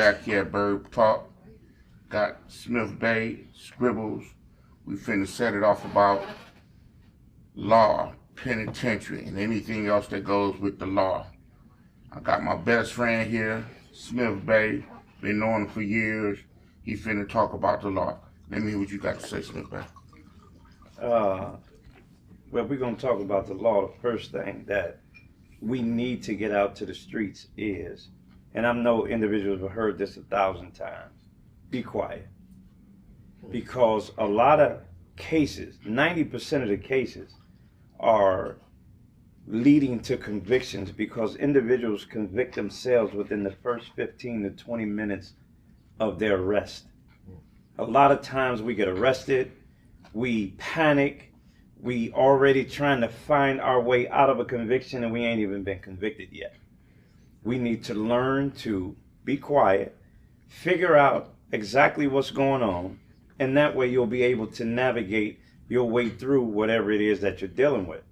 back here at Bird Talk. Got Smith Bay, Scribbles. We finna set it off about law, penitentiary, and anything else that goes with the law. I got my best friend here, Smith Bay. Been knowing him for years. He finna talk about the law. Let me hear what you got to say, Smith Bay. Well, we're going to talk about the law. The first thing that we need to get out to the streets is, and I know individuals have heard this 1,000 times, be quiet. Because a lot of cases, 90% of the cases, are leading to convictions because individuals convict themselves within the first 15 to 20 minutes of their arrest. A lot of times we get arrested, we panic, we already trying to find our way out of a conviction and we ain't even been convicted yet. We need to learn to be quiet, figure out exactly what's going on, and that way you'll be able to navigate your way through whatever it is that you're dealing with.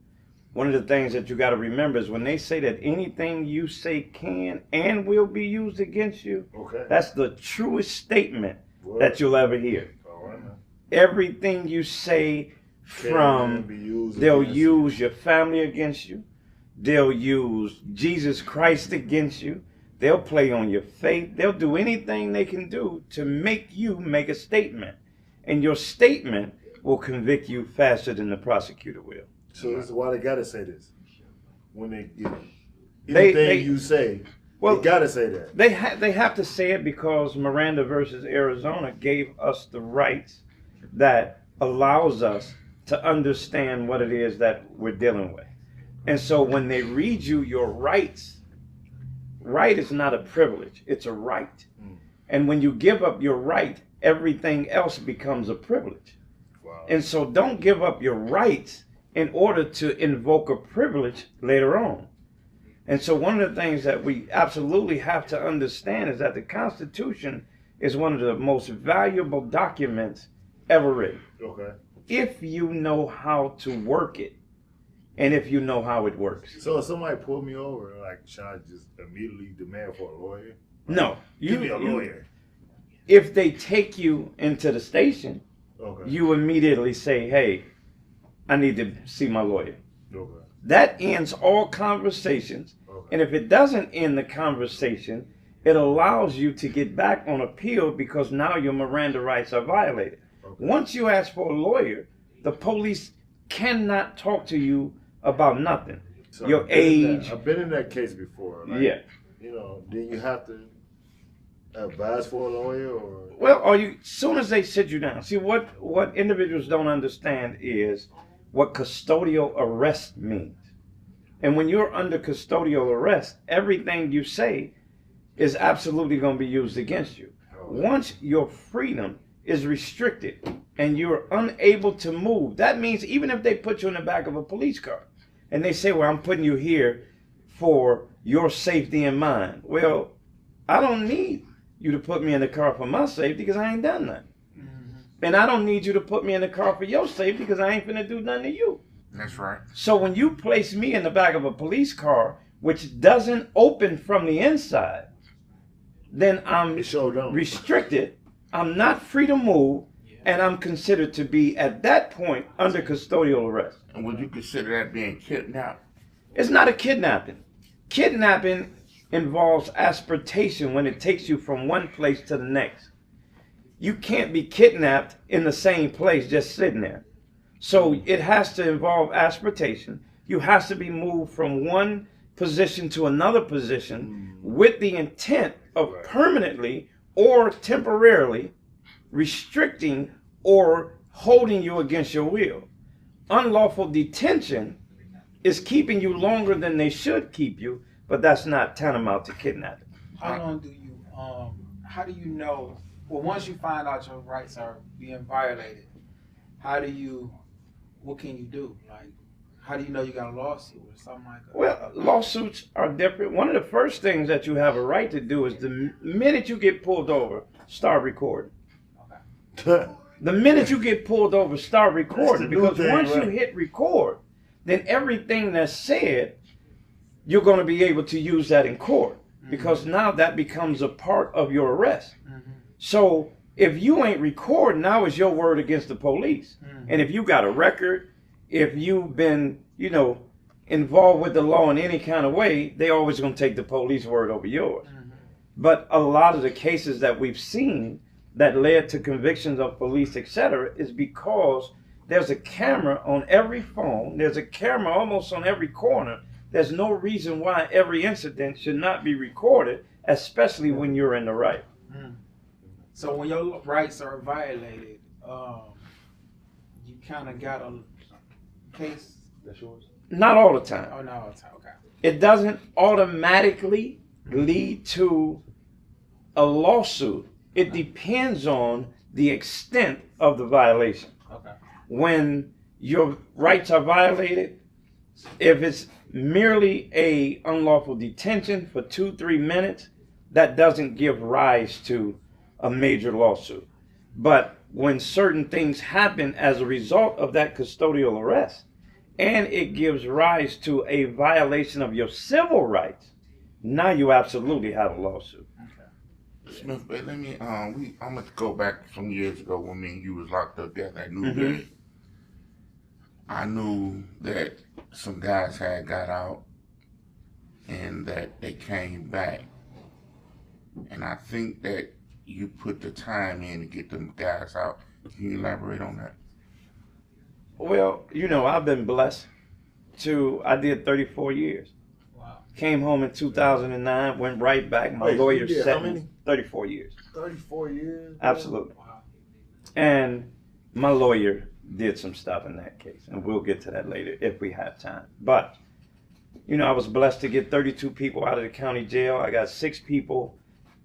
One of the things that you got to remember is when they say that anything you say can and will be used against you, that's the truest statement that you'll ever hear. Everything you say they'll use your family against you. They'll use Jesus Christ against you. They'll play on your faith. They'll do anything they can do to make you make a statement. And your statement will convict you faster than the prosecutor will. So this is why they gotta say this. When anything you say, they gotta say that. They have to say it because Miranda versus Arizona gave us the rights that allows us to understand what it is that we're dealing with. And so when they read you your rights, right is not a privilege, it's a right. And when you give up your right, everything else becomes a privilege. Wow. And so don't give up your rights in order to invoke a privilege later on. And so one of the things that we absolutely have to understand is that the Constitution is one of the most valuable documents ever written. Okay. If you know how to work it, and if you know how it works. So if somebody pulled me over, like, should I just immediately demand for a lawyer? No. Give me a lawyer. If they take you into the station, you immediately say, hey, I need to see my lawyer. That ends all conversations. And if it doesn't end the conversation, it allows you to get back on appeal because now your Miranda rights are violated. Once you ask for a lawyer, the police cannot talk to you about nothing. So your age. I've been in that case before. Like, yeah. You know, do you have to advise for a lawyer or? Well, as soon as they sit you down. See, what individuals don't understand is what custodial arrest means. And when you're under custodial arrest, everything you say is absolutely going to be used against you. Once your freedom is restricted and you're unable to move, that means even if they put you in the back of a police car and they say, well, I'm putting you here for your safety and mine. Well, I don't need you to put me in the car for my safety because I ain't done nothing. And I don't need you to put me in the car for your safety because I ain't finna do nothing to you. That's right. So when you place me in the back of a police car, which doesn't open from the inside, then I'm restricted. I'm not free to move, and I'm considered to be, at that point, under custodial arrest. And would you consider that being kidnapped? It's not a kidnapping. Kidnapping involves asportation when it takes you from one place to the next. You can't be kidnapped in the same place just sitting there. So it has to involve asportation. You have to be moved from one position to another position with the intent of permanently or temporarily restricting or holding you against your will. Unlawful detention is keeping you longer than they should keep you, but that's not tantamount to kidnapping. How long do you, how do you know, well, once you find out your rights are being violated, what can you do? Like, how do you know you got a lawsuit or something like that? Well, lawsuits are different. One of the first things that you have a right to do is the minute you get pulled over, start recording. Okay. The minute you get pulled over, start recording. Because once you hit record, then everything that's said, you're going to be able to use that in court. because now that becomes a part of your arrest. So if you ain't recording, now it's your word against the police. And if you got a record, if you've been, involved with the law in any kind of way, they always going to take the police word over yours. But a lot of the cases that we've seen that led to convictions of police, etc., is because there's a camera on every phone. There's a camera almost on every corner. There's no reason why every incident should not be recorded, especially when you're in the right. So when your rights are violated, you kind of got a case. That's yours? Not all the time. Oh, not all the time. Okay. It doesn't automatically lead to a lawsuit. It depends on the extent of the violation. Okay. When your rights are violated, if it's merely a unlawful detention for 2-3 minutes, that doesn't give rise to a major lawsuit. But when certain things happen as a result of that custodial arrest, and it gives rise to a violation of your civil rights, now you absolutely have a lawsuit. Smith, let me, I'm gonna go back some years ago when me and you was locked up there at Newberry. I knew that some guys had got out and that they came back. And I think that you put the time in to get them guys out. Can you elaborate on that? Well, I've been blessed I did 34 years. Wow. Came home in 2009, went right back. My lawyer set me 34 years. 34 years? Absolutely. Wow. And my lawyer did some stuff in that case, and we'll get to that later if we have time. But, I was blessed to get 32 people out of the county jail. I got 6 people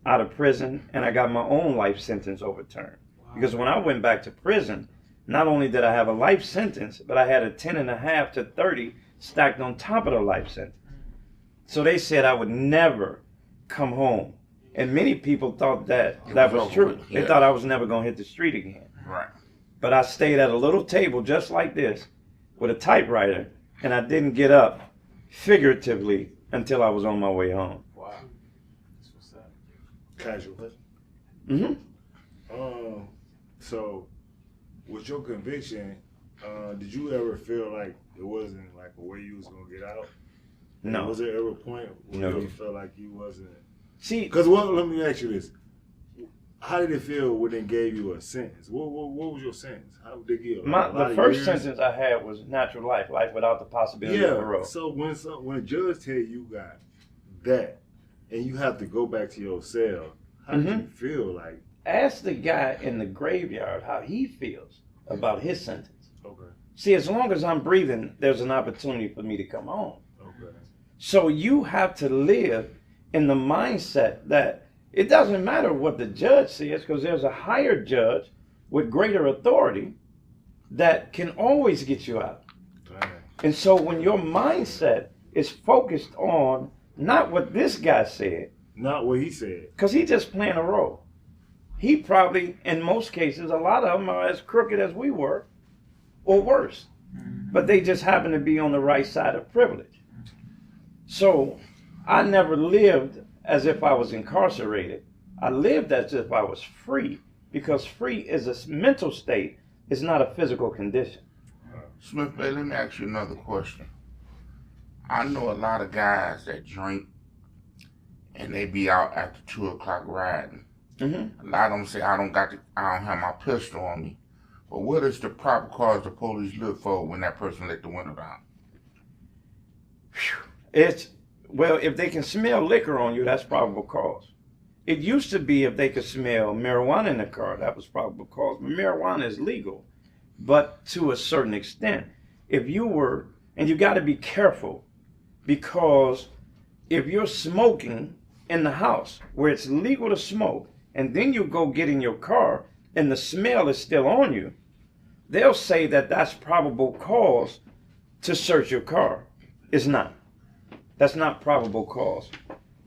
out of prison, and I got my own life sentence overturned. Wow. Because when I went back to prison, not only did I have a life sentence, but I had a 10.5 to 30 stacked on top of the life sentence. So they said I would never come home. And many people thought that was true. Yeah. They thought I was never going to hit the street again. Right. But I stayed at a little table just like this with a typewriter, and I didn't get up figuratively until I was on my way home. Wow. That's what's up. Casual. So, with your conviction, did you ever feel like it wasn't like a way you was gonna get out? No. Was there ever a point where No. you felt like you wasn't? See, Because let me ask you this: how did it feel when they gave you a sentence? What was your sentence? How did they give you? the first sentence I had was natural life without the possibility of parole. So when a judge tell you got that, and you have to go back to your cell, how did you feel like? Ask the guy in the graveyard how he feels about his sentence. Okay. See, as long as I'm breathing, there's an opportunity for me to come home. Okay. So you have to live in the mindset that it doesn't matter what the judge says, because there's a higher judge with greater authority that can always get you out. Dang. And so when your mindset is focused on not what this guy said, Not what he said. because he's just playing a role. He probably, in most cases, a lot of them are as crooked as we were, or worse. But they just happen to be on the right side of privilege. So I never lived as if I was incarcerated. I lived as if I was free, because free is a mental state, it's not a physical condition. Smith, let me ask you another question. I know a lot of guys that drink and they be out after 2 o'clock riding. A lot of them say, I don't have my pistol on me. But what is the proper cause the police look for when that person let the window down? Well, if they can smell liquor on you, that's probable cause. It used to be if they could smell marijuana in the car, that was probable cause. But marijuana is legal, but to a certain extent. And you got to be careful, because if you're smoking in the house where it's legal to smoke, and then you go get in your car and the smell is still on you, they'll say that that's probable cause to search your car. It's not. That's not probable cause.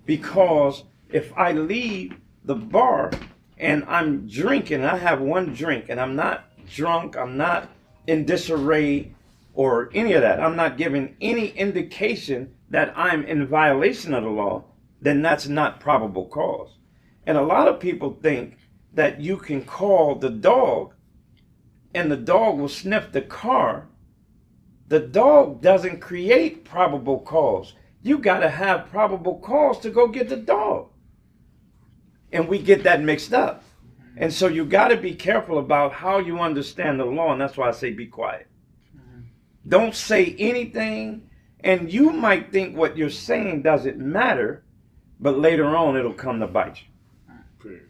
Because if I leave the bar and I'm drinking, I have one drink and I'm not drunk, I'm not in disarray or any of that, I'm not giving any indication that I'm in violation of the law, then that's not probable cause. And a lot of people think that you can call the dog and the dog will sniff the car. The dog doesn't create probable cause. You got to have probable cause to go get the dog. And we get that mixed up. And so you got to be careful about how you understand the law. And that's why I say be quiet. Don't say anything. And you might think what you're saying doesn't matter, but later on it'll come to bite you. Period.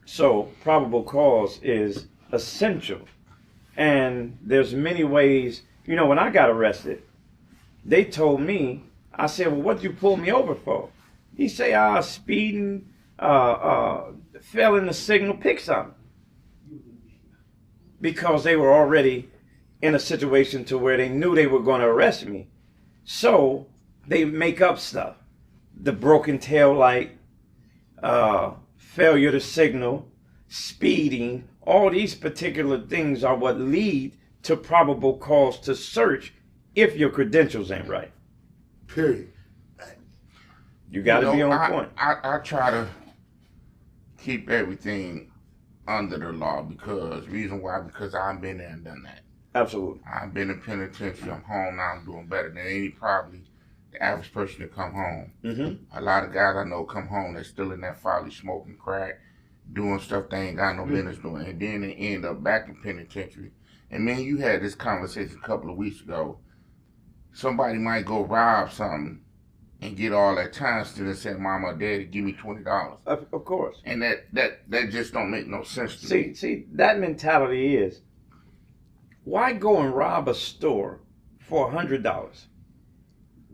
So probable cause is essential. And there's many ways. You know, when I got arrested, they told me, I said, well, what did you pull me over for? He said, speeding, fell in the signal, pick something. Because they were already in a situation to where they knew they were going to arrest me. So they make up stuff. The broken tail light, failure to signal, speeding, all these particular things are what lead to probable cause to search if your credentials ain't right. Period. You got to be on point. I try to keep everything under the law because I've been there and done that. Absolutely. I've been in penitentiary. I'm home now. I'm doing better than probably the average person that come home. Mm-hmm. A lot of guys I know come home, they're still in that folly, smoking crack, doing stuff they ain't got no business doing, and then they end up back in penitentiary. And man, you had this conversation a couple of weeks ago. Somebody might go rob something and get all that time still and say, Mama or Daddy, give me $20. Of course. And that just don't make no sense to me. See, that mentality is, why go and rob a store for $100?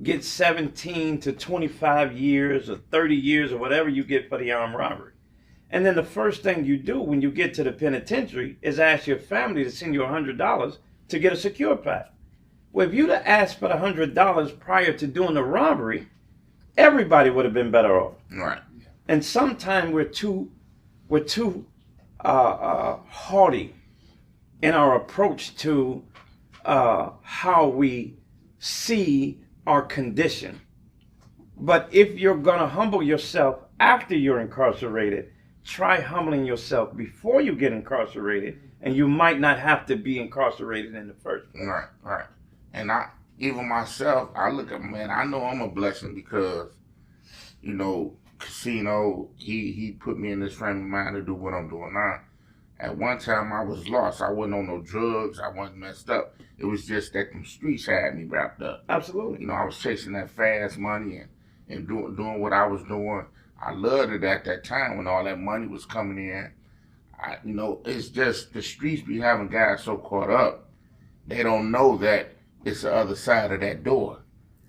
Get 17 to 25 years or 30 years or whatever you get for the armed robbery. And then the first thing you do when you get to the penitentiary is ask your family to send you $100 to get a secure pass. Well, if you'd have asked for the $100 prior to doing the robbery, everybody would have been better off. Right. And sometimes we're too haughty in our approach to how we see our condition. But if you're going to humble yourself after you're incarcerated, try humbling yourself before you get incarcerated, and you might not have to be incarcerated in the first place. Right. And even myself, I look at, man, I know I'm a blessing because, you know, Casino, he put me in this frame of mind to do what I'm doing now. At one time, I was lost. I wasn't on no drugs. I wasn't messed up. It was just that them streets had me wrapped up. Absolutely. You know, I was chasing that fast money and doing what I was doing. I loved it at that time when all that money was coming in. You know, it's just the streets be having guys so caught up. They don't know that it's the other side of that door.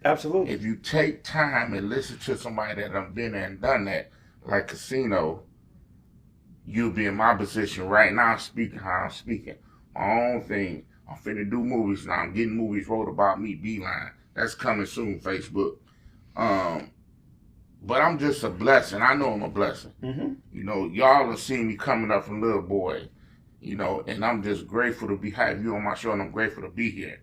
Absolutely. If you take time and listen to somebody that done been there and done that, like Casino, you'll be in my position right now speaking how I'm speaking. My own thing. I'm finna do movies now. I'm getting movies wrote about me, Beeline. That's coming soon, Facebook. But I'm just a blessing. I know I'm a blessing. Mm-hmm. You know, y'all have seen me coming up from little boy, you know, and I'm just grateful to have you on my show, and I'm grateful to be here,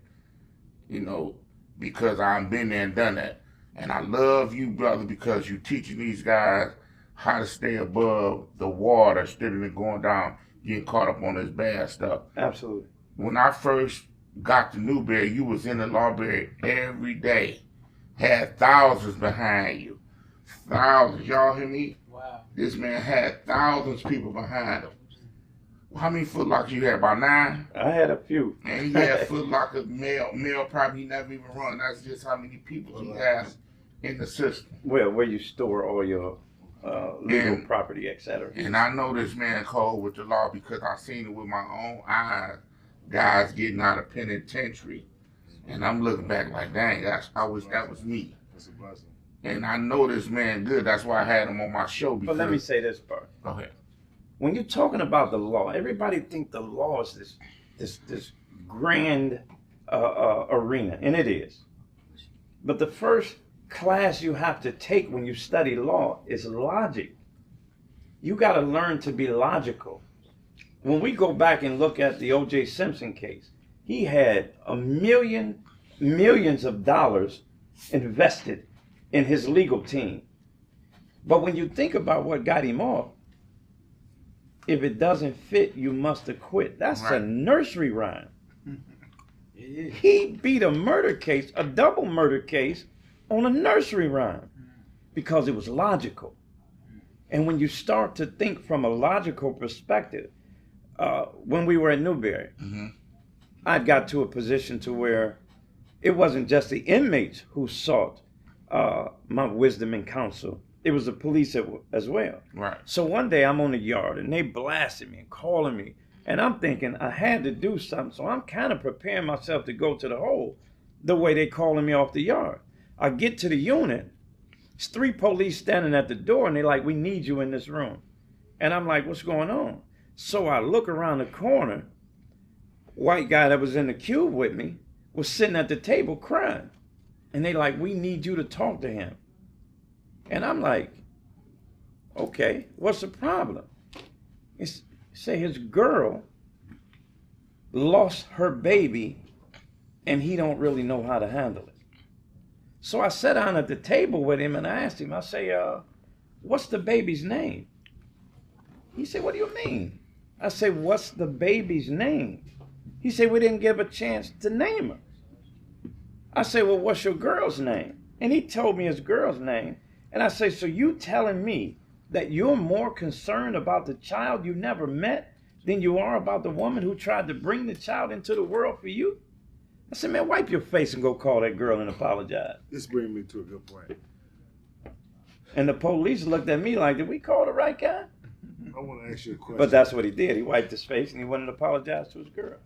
you know, because I've been there and done that. And I love you, brother, because you teaching these guys how to stay above the water instead of going down, getting caught up on this bad stuff. Absolutely. When I first got to Newberry, you was in the Lawberry every day, had thousands behind you. Thousands, y'all hear me? Wow. This man had thousands of people behind him. How many Foot Lockers you had? About 9? I had a few. And he had Foot Locker mail probably he never even run. That's just how many people he has in the system. Well, where you store all your legal property, etc. And I know this man cold with the law because I seen it with my own eyes. Guys getting out of penitentiary. And I'm looking back like, dang, I wish that was me. That's a blessing. And I know this man good. That's why I had him on my show. But let me say this part. Go ahead. When you're talking about the law, everybody think the law is this grand arena, and it is. But the first class you have to take when you study law is logic. You got to learn to be logical. When we go back and look at the O.J. Simpson case, he had millions of dollars invested in his legal team. But when you think about what got him off, if it doesn't fit, you must have quit. That's a nursery rhyme. He beat a murder case, a double murder case, on a nursery rhyme because it was logical. And when you start to think from a logical perspective, when we were at Newberry, I got to a position to where it wasn't just the inmates who sought my wisdom and counsel. It was the police as well. Right. So one day I'm on the yard and they blasted me and calling me. And I'm thinking I had to do something. So I'm kind of preparing myself to go to the hole the way they calling me off the yard. I get to the unit. It's 3 police standing at the door and they're like, we need you in this room. And I'm like, what's going on? So I look around the corner. White guy that was in the cube with me was sitting at the table crying. And they like, we need you to talk to him. And I'm like, okay, what's the problem? Say his girl lost her baby and he don't really know how to handle it. So I sat down at the table with him and I asked him, I say, what's the baby's name? He said, what do you mean? I said, what's the baby's name? He said, we didn't give a chance to name her. I said, well, what's your girl's name? And he told me his girl's name. And I say, so you telling me that you're more concerned about the child you never met than you are about the woman who tried to bring the child into the world for you? I said, man, wipe your face and go call that girl and apologize. This brings me to a good point. And the police looked at me like, did we call the right guy? I want to ask you a question. But that's what he did. He wiped his face and he went and apologized to his girl.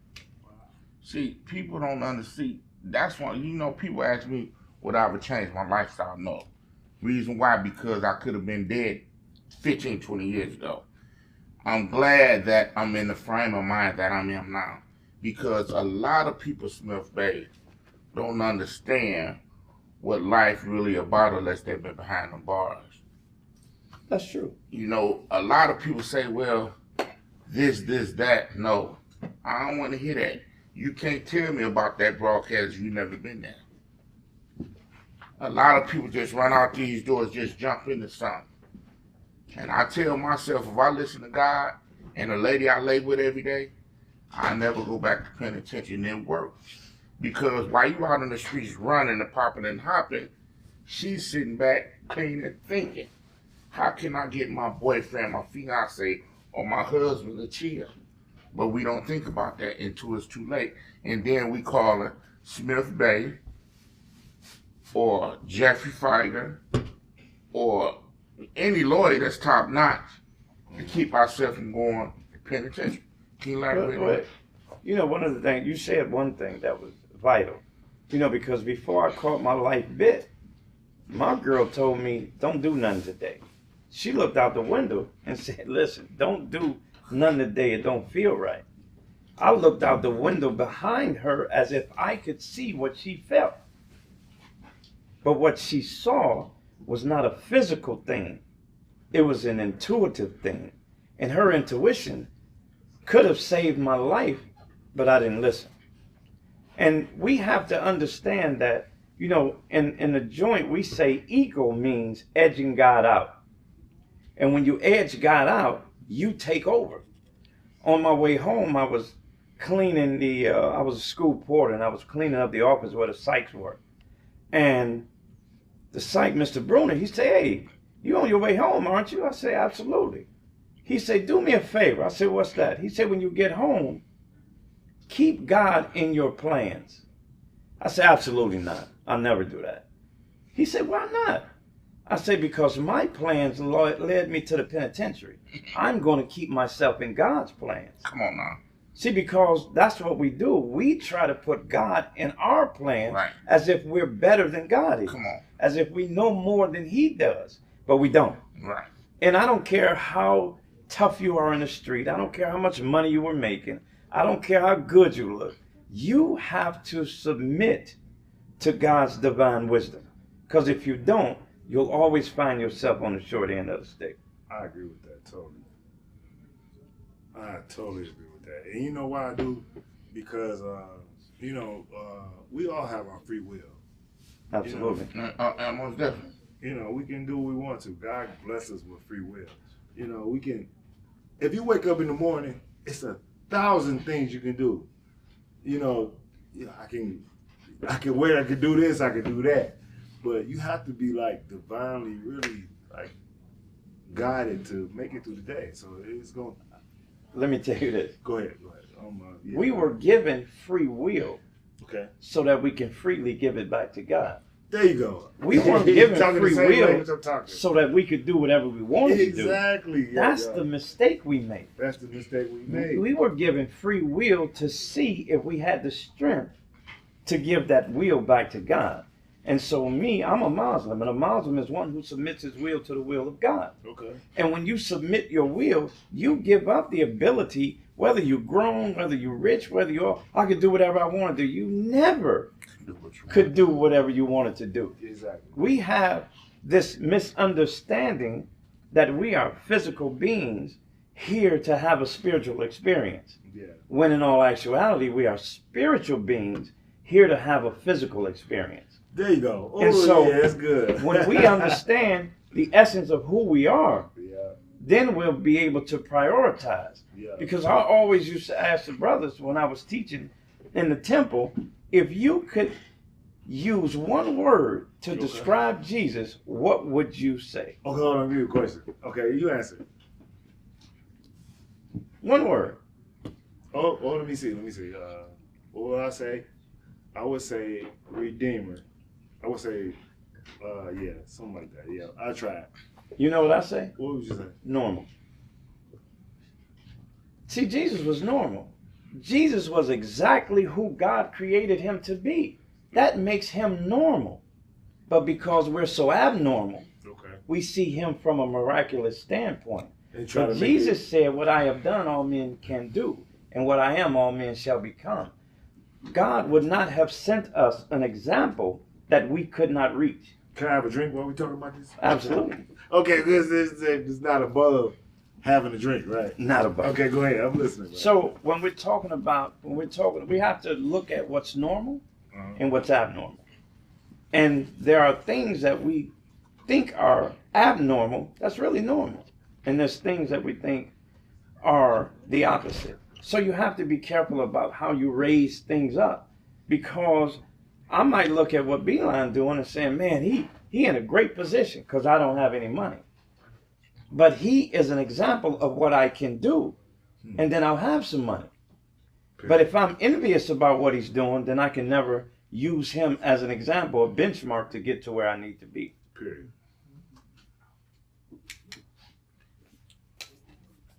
See, people don't understand. That's why, people ask me, would I ever change my lifestyle? No. Reason why, because I could have been dead 15, 20 years ago. I'm glad that I'm in the frame of mind that I'm in now. Because a lot of people, Smith Bay, don't understand what life really about unless they've been behind the bars. That's true. A lot of people say, well, this, that. No, I don't want to hear that. You can't tell me about that broadcast. You've never been there. A lot of people just run out these doors, just jump into something. And I tell myself, if I listen to God and the lady I lay with every day, I never go back to penitentiary and then work. Because while you out in the streets running and popping and hopping, she's sitting back, cleaning, thinking, how can I get my boyfriend, my fiance, or my husband to chill? But we don't think about that until it's too late. And then we call her Smith Bay or Jeffrey Feiger or any lawyer that's top notch to keep ourselves from going to penitentiary. Can you elaborate on that? One of the things, you said one thing that was vital. Because before I caught my life bit, my girl told me, don't do nothing today. She looked out the window and said, listen, don't do nothing today. It don't feel right. I looked out the window behind her as if I could see what she felt. But what she saw was not a physical thing. It was an intuitive thing. And her intuition could have saved my life, but I didn't listen. And we have to understand that, in the joint, we say ego means edging God out. And when you edge God out, you take over. On my way home, I was cleaning I was a school porter, and I was cleaning up the office where the psychs were. And the psych, Mr. Bruner, he said, hey, you on your way home, aren't you? I said, absolutely. He said, do me a favor. I said, what's that? He said, when you get home, keep God in your plans. I said, absolutely not. I'll never do that. He said, why not? I said, because my plans led me to the penitentiary. I'm going to keep myself in God's plans. Come on now. See, because that's what we do. We try to put God in our plans as if we're better than God is. Come on. As if we know more than he does. But we don't. Right. And I don't care how tough you are in the street. I don't care how much money you were making. I don't care how good you look. You have to submit to God's divine wisdom. Because if you don't, you'll always find yourself on the short end of the stick. I agree with that totally. I totally agree with that. And you know why I do? Because, we all have our free will. Absolutely. Most definitely. You know, we can do what we want to. God bless us with free will. You know, we can. If you wake up in the morning, it's 1,000 things you can do. You know, I can wait. I can do this. I can do that. But you have to be like divinely, really like guided to make it through the day. So it's going. Let me tell you this. Go ahead. Yeah. We were given free will Okay. so that we can freely give it back to God. There you go. We weren't given Talking free the same will language I'm talking. so that we could do whatever we wanted to do. Exactly. Yeah, That's the mistake we made. That's the mistake we made. We were given free will to see if we had the strength to give that will back to God. And so I'm a Muslim, and a Muslim is one who submits his will to the will of God. Okay. And when you submit your will, you give up the ability, whether you're grown, whether you're rich, whether I could do whatever I want to do. You never could do whatever you wanted to do. Exactly. We have this misunderstanding that we are physical beings here to have a spiritual experience. Yeah. When in all actuality, we are spiritual beings here to have a physical experience. There you go. Oh, And so, yeah, that's good. When we understand the essence of who we are, Yeah. then we'll be able to prioritize. Yeah. Because I always used to ask the brothers when I was teaching in the temple, if you could use one word to describe Jesus, what would you say? Okay, hold on, I'll give you a question. Okay, you answer. One word. Oh, let me see. What would I say? I would say Redeemer. I would say, yeah, something like that. Yeah, I tried. You know what I say? What would you say? Normal. See, Jesus was normal. Jesus was exactly who God created him to be. That makes him normal. But because we're so abnormal, we see him from a miraculous standpoint. But Jesus said, what I have done, all men can do. And what I am, all men shall become. God would not have sent us an example that we could not reach. Can I have a drink while we talking about this? Absolutely. Okay, because it's not above having a drink, right? Not above. Okay, go ahead. I'm listening. Bro. So when we're talking, we have to look at what's normal and what's abnormal. And there are things that we think are abnormal that's really normal. And there's things that we think are the opposite. So you have to be careful about how you raise things up, because I might look at what Beeline doing and saying, man, he in a great position because I don't have any money. But he is an example of what I can do, and then I'll have some money. But if I'm envious about what he's doing, then I can never use him as an example, a benchmark to get to where I need to be. Period.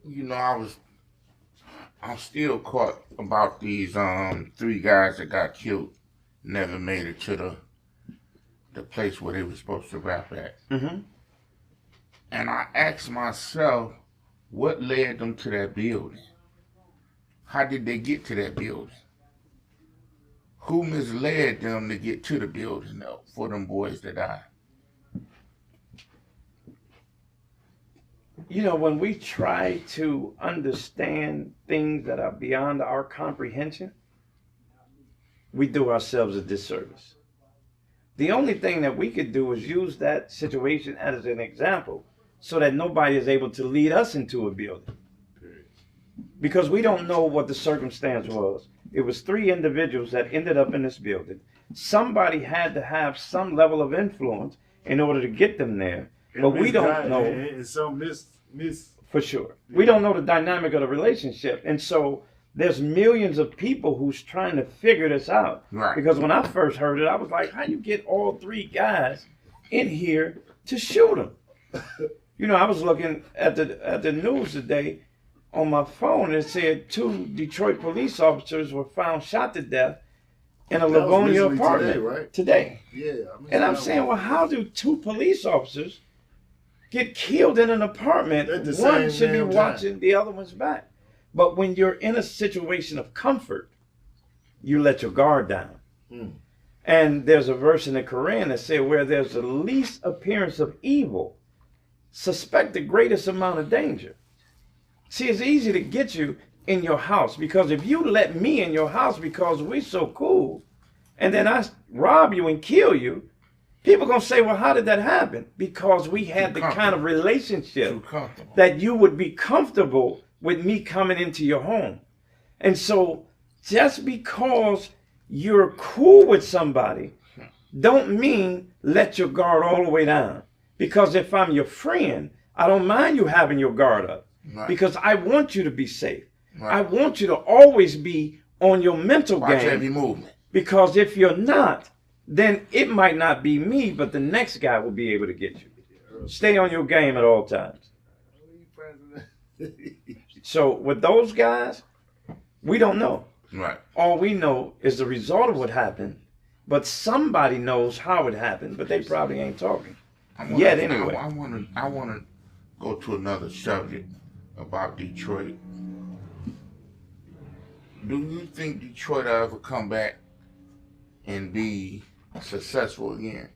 You know, I'm still caught about these 3 guys that got killed, never made it to the place where they were supposed to rap at. Mm-hmm. And I asked myself, what led them to that building? How did they get to that building? Who misled them to get to the building though, for them boys to die? You know, when we try to understand things that are beyond our comprehension, we do ourselves a disservice. The only thing that we could do is use that situation as an example so that nobody is able to lead us into a building. Because we don't know what the circumstance was. It was 3 individuals that ended up in this building. Somebody had to have some level of influence in order to get them there. But we don't know. And some For sure. We don't know the dynamic of the relationship. And so there's millions of people who's trying to figure this out. Right. Because when I first heard it, I was like, how you get all 3 guys in here to shoot them? You know, I was looking at the news today on my phone, and it said 2 Detroit police officers were found shot to death in a Livonia apartment today, right? today. Yeah. And I'm saying, well, how do 2 police officers get killed in an apartment? One should be watching the other one's back. But when you're in a situation of comfort, you let your guard down. And there's a verse in the Quran that says, where there's the least appearance of evil, suspect the greatest amount of danger. See, it's easy to get you in your house, because if you let me in your house because we're so cool, and then I rob you and kill you, People gonna say, well, how did that happen? Because we had the kind of relationship that you would be comfortable with me coming into your home. And so just because you're cool with somebody don't mean let your guard all the way down. Because if I'm your friend, I don't mind you having your guard up. Right. Because I want you to be safe. Right. I want you to always be on your mental game. Watch every movement. Because if you're not, then it might not be me, but the next guy will be able to get you. Stay on your game at all times. So with those guys, we don't know. Right. All we know is the result of what happened, but somebody knows how it happened, but they probably ain't talking yet anyway. I want to go to another subject about Detroit. Do you think Detroit will ever come back and be successful again?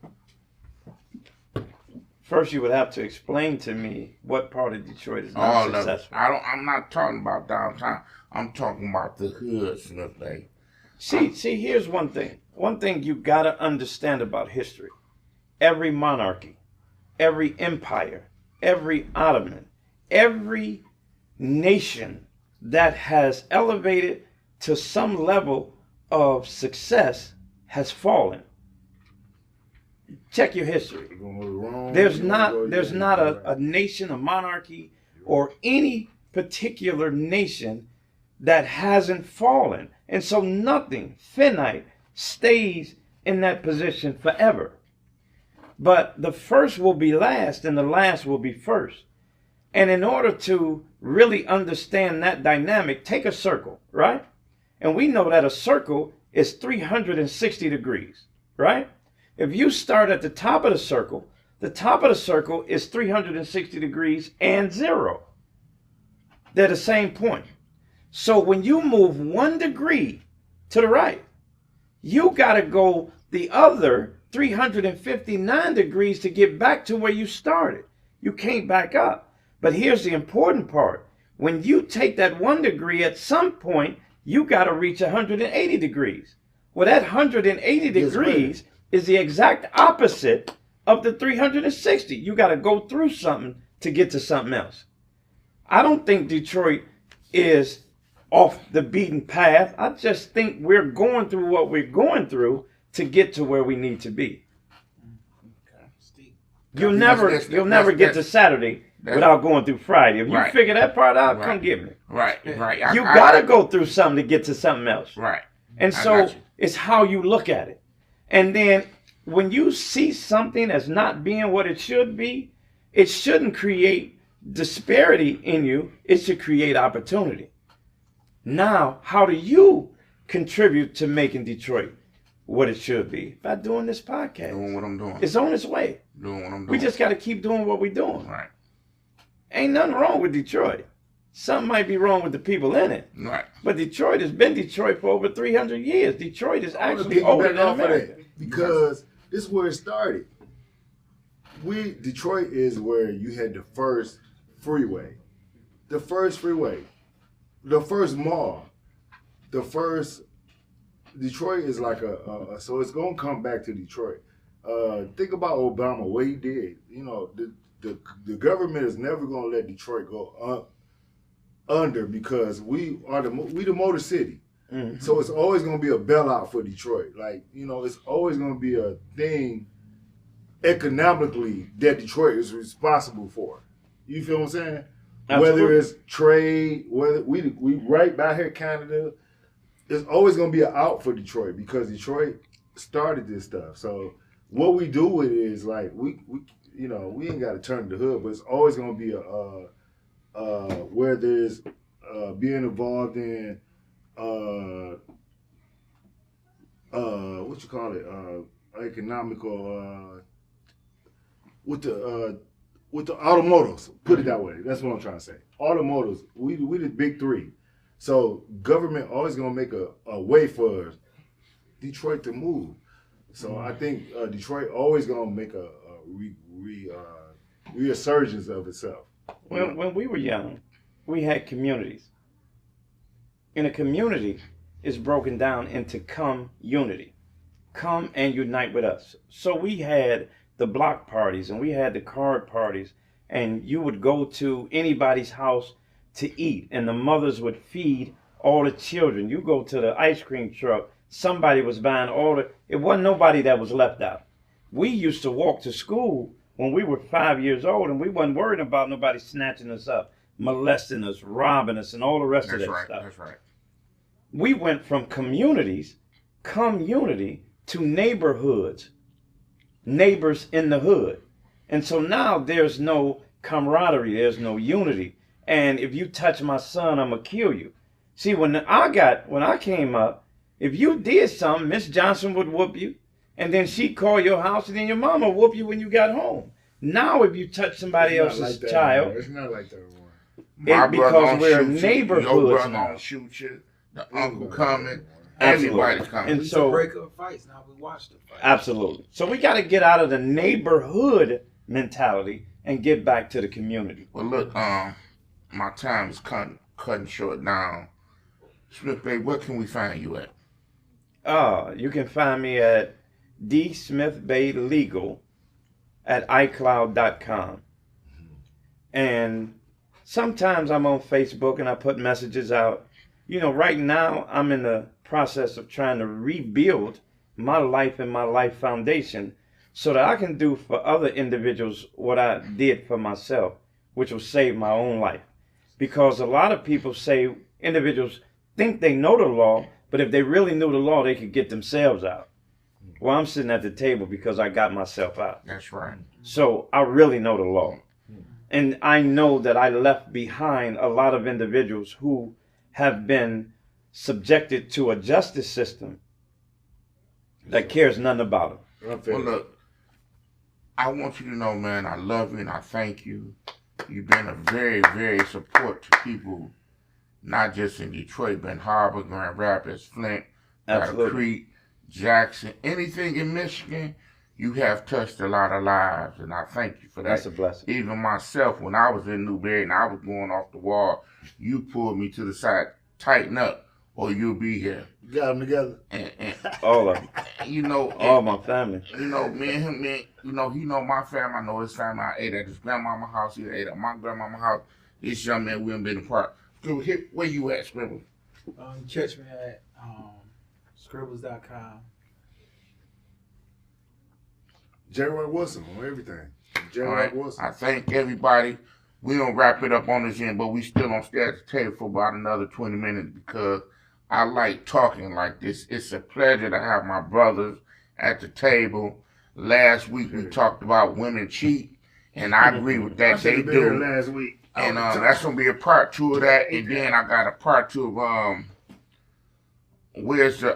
First, you would have to explain to me what part of Detroit is not successful. I'm not talking about downtown. I'm talking about the hood, Smith Bay. See, here's one thing. One thing you gotta understand about history. Every monarchy, every empire, every Ottoman, every nation that has elevated to some level of success has fallen. Check your history. There's not a nation, a monarchy, or any particular nation that hasn't fallen. And so nothing finite stays in that position forever. But the first will be last and the last will be first. And in order to really understand that dynamic, take a circle, right? And we know that a circle is 360 degrees, right? If you start at the top of the circle is 360 degrees and 0. They're the same point. So when you move 1 degree to the right, you got to go the other 359 degrees to get back to where you started. You can't back up. But here's the important part. When you take that 1 degree, at some point, you got to reach 180 degrees. Well, that 180 degrees is the exact opposite of the 360. You got to go through something to get to something else. I don't think Detroit is off the beaten path. I just think we're going through what we're going through to get to where we need to be. You'll never get to Saturday without going through Friday. If you figure that part out, come get me. Right. You got to go through something to get to something else. Right. And so it's how you look at it. And then when you see something as not being what it should be, it shouldn't create disparity in you. It should create opportunity. Now, how do you contribute to making Detroit what it should be? By doing this podcast. Doing what I'm doing. It's on its way. Doing what I'm doing. We just got to keep doing what we're doing. Right. Ain't nothing wrong with Detroit. Something might be wrong with the people in it. Right. But Detroit has been Detroit for over 300 years. Detroit is actually older than America. Because this is where it started. Detroit is where you had the first freeway. The first freeway. The first mall. The first... Detroit is like so it's going to come back to Detroit. Think about Obama, what he did. You know, the government is never going to let Detroit go under because we the motor city. Mm-hmm. So it's always going to be a bailout for Detroit. Like, you know, it's always going to be a thing economically that Detroit is responsible for. You feel what I'm saying? Absolutely. Whether it's trade, whether we right by here, Canada, there's always going to be an out for Detroit because Detroit started this stuff. So what we do with it is like we ain't got to turn the hood, but it's always going to be where there's being involved in what you call it economical with the automotives. Put it that way. That's what I'm trying to say. Automotives. We the big three. So government always gonna make a way for Detroit to move. So I think Detroit always gonna make a resurgence of itself. When we were young, we had communities. And a community is broken down into community. come and unite with us. So we had the block parties and we had the card parties, and you would go to anybody's house to eat, and the mothers would feed all the children. You go to the ice cream truck, somebody was buying it wasn't nobody that was left out. We used to walk to school when we were 5 years old, and we wasn't worried about nobody snatching us up, molesting us, robbing us, and all the rest of that stuff. That's right. We went from community to neighborhoods, neighbors in the hood. And so now there's no camaraderie, there's no unity. And if you touch my son, I'm gonna kill you. See, when I came up, if you did something, Miss Johnson would whoop you, and then she'd call your house, and then your mama would whoop you when you got home. Now, if you touch somebody else's child, it's not like that anymore. My because we're your neighborhoods brother now. gonna shoot you. The uncle coming. Everybody's coming. And We so break up fights. Now we watch the fight. Absolutely. So we got to get out of the neighborhood mentality and get back to the community. Well, look, my time is cutting short now. Smith Bay, where can we find you at? You can find me at dsmithbaylegal@icloud.com. And sometimes I'm on Facebook and I put messages out. You know, right now I'm in the process of trying to rebuild my life and my life foundation so that I can do for other individuals what I did for myself, which will save my own life. Because a lot of people say, individuals think they know the law, but if they really knew the law, they could get themselves out. Well, I'm sitting at the table because I got myself out. That's right. So I really know the law. And I know that I left behind a lot of individuals who have been subjected to a justice system that cares nothing about them. Well, look, I want you to know, man, I love you and I thank you. You've been a very, very support to people, not just in Detroit, but in Harbor, Grand Rapids, Flint, Battle Creek, Jackson, anything in Michigan. You have touched a lot of lives, and I thank you for that. That's a blessing. Even myself, when I was in Newberry and I was going off the wall, you pulled me to the side, tighten up, or you'll be here. You got them together. And All of them. you know, All my family. you know, me and him, you know, he know my family, I know his family. I ate at his grandmama house, he ate at my grandmama house. This young man, we haven't been apart. So, where you at, Scribble? You catch me at scribbles.com. J. Roy Wilson on everything. J. All Roy right. Wilson. I thank everybody. We don't wrap it up on this end, but we still don't stay at the table for about another 20 minutes because I like talking like this. It's a pleasure to have my brothers at the table. Last week we talked about women cheat, and I agree with that. They do. Last week. And that's gonna be a part 2 of that. And then I got a part 2 of where's the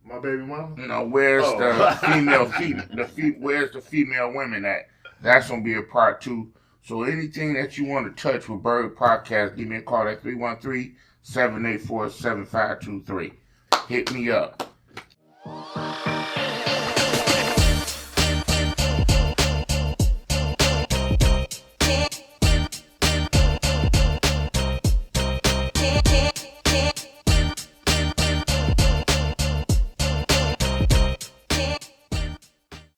My baby mama? you know, where's the where's the female women at? That's gonna be a part 2. So anything that you want to touch with Bird Podcast, give me a call at 313-784-7523. Hit me up.